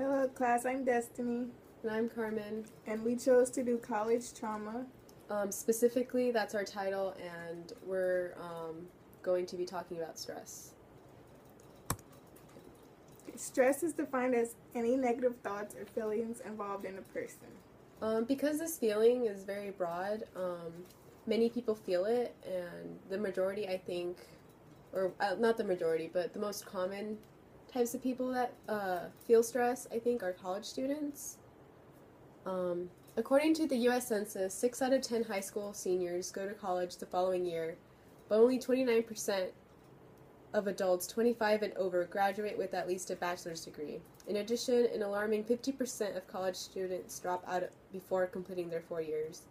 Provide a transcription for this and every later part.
Hello, class. I'm Destiny, And I'm Carmen. and we chose to do college trauma. Specifically, that's our title, and we're going to be talking about stress. Stress is defined as any negative thoughts or feelings involved in a person. Because this feeling is very broad, many people feel it, and the majority, I think, or not the majority, but the most common types of people that feel stress, I think, are college students. According to the U.S. Census, 6 out of 10 high school seniors go to college the following year, but only 29% of adults 25 and over graduate with at least a bachelor's degree. In addition, an alarming 50% of college students drop out before completing their 4 years.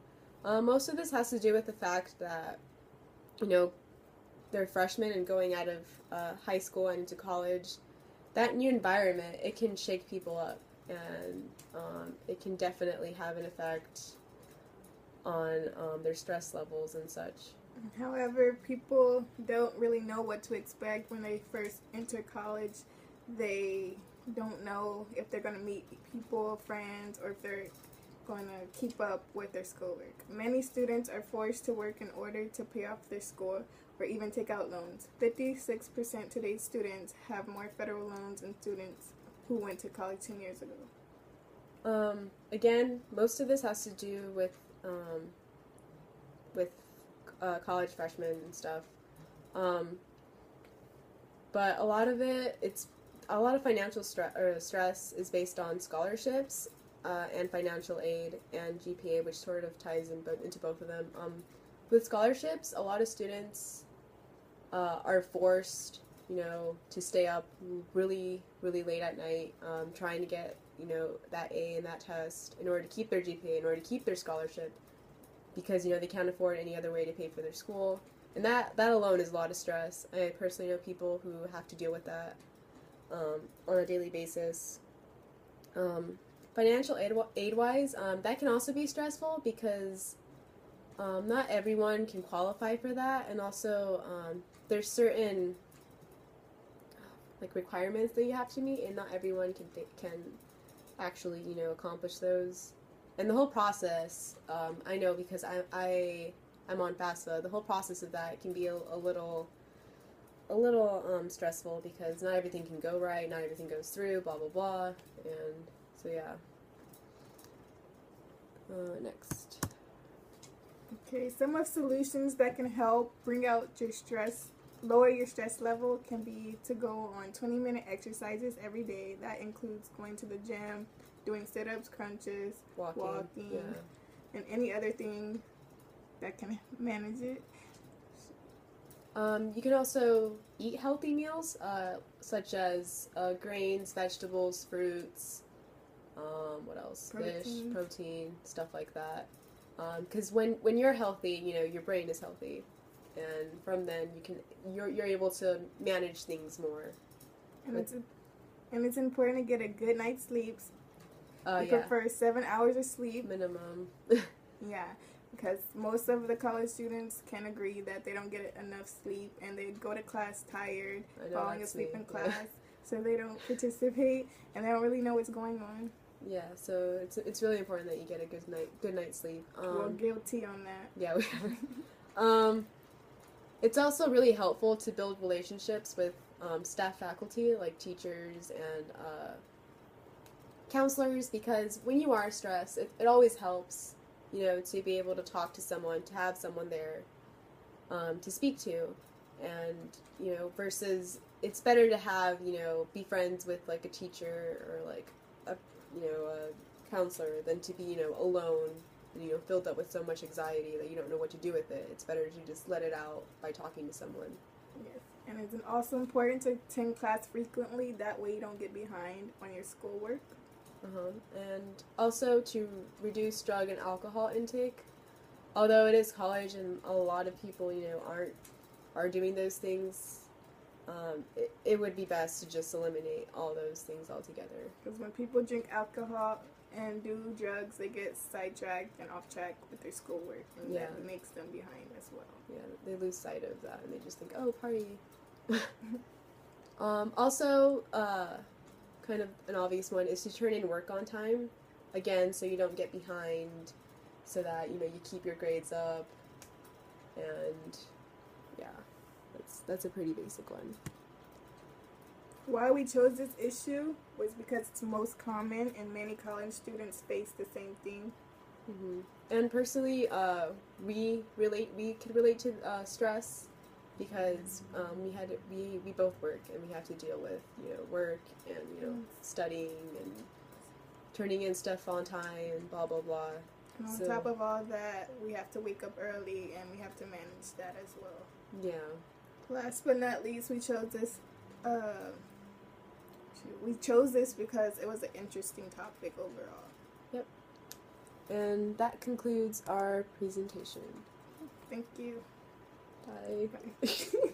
Most of this has to do with the fact that, you know, they're freshmen and going out of high school and into college. That new environment, it can shake people up, and it can definitely have an effect on their stress levels and such. However, people don't really know what to expect when they first enter college. They don't know if they're going to meet people, friends, or if they're going to keep up with their schoolwork. Many students are forced to work in order to pay off their school or even take out loans. 56% of today's students have more federal loans than students who went to college 10 years ago. Again, most of this has to do with college freshmen and stuff. But a lot of a lot of financial stress is based on scholarships and financial aid and GPA, which sort of ties into both of them. With scholarships, a lot of students are forced, to stay up really, really late at night, trying to get, that A in that test in order to keep their GPA, in order to keep their scholarship, because, they can't afford any other way to pay for their school. And that alone is a lot of stress. I personally know people who have to deal with that on a daily basis. Financial aid-wise, that can also be stressful because not everyone can qualify for that, and also there's certain requirements that you have to meet, and not everyone can actually accomplish those. And the whole process, I know because I'm on FAFSA. The whole process of that can be a little stressful because not everything can go right, not everything goes through, blah blah blah, and so yeah. Next. Okay, some of solutions that can help bring out your stress, lower your stress level, can be to go on 20-minute exercises every day. That includes going to the gym, doing sit-ups, crunches, walking, yeah. and any other thing that can manage it. You can also eat healthy meals, such as grains, vegetables, fruits, what else? Fish, protein, stuff like that. Because when you're healthy, your brain is healthy, and from then you're able to manage things more. And it's important to get a good night's sleep. We Yeah. prefer 7 hours of sleep Minimum. Yeah, because most of the college students can agree that they don't get enough sleep, and they go to class tired, falling asleep in class, so they don't participate, and they don't really know what's going on. Yeah, so it's really important that you get a good night's sleep. We're guilty on that. Yeah, we are. It's also really helpful to build relationships with staff faculty, like teachers and counselors, because when you are stressed, it always helps, to be able to talk to someone, to have someone there to speak to, and, versus it's better to have, be friends with, like, a teacher or, like, a counselor than to be, alone and, filled up with so much anxiety that you don't know what to do with it. It's better to just let it out by talking to someone. Yes, and it's also important to attend class frequently. That way you don't get behind on your schoolwork. And also to reduce drug and alcohol intake. Although it is college and a lot of people, are doing those things, it would be best to just eliminate all those things altogether. Because when people drink alcohol and do drugs, they get sidetracked and off track with their schoolwork, and that makes them behind as well. Yeah, they lose sight of that, and they just think, oh, party. Also, kind of an obvious one, is to turn in work on time. Again, so you don't get behind, so that, you keep your grades up. And yeah, that's a pretty basic one. Why we chose this issue was because it's most common and many college students face the same thing. Mm-hmm. And personally, we could relate to stress because we both work and we have to deal with work and studying and turning in stuff on time and blah blah blah. And on top of all that, we have to wake up early and we have to manage that as well. Yeah. Last but not least, we chose this. We chose this because it was an interesting topic overall. Yep. And that concludes our presentation. Thank you. Bye. Bye.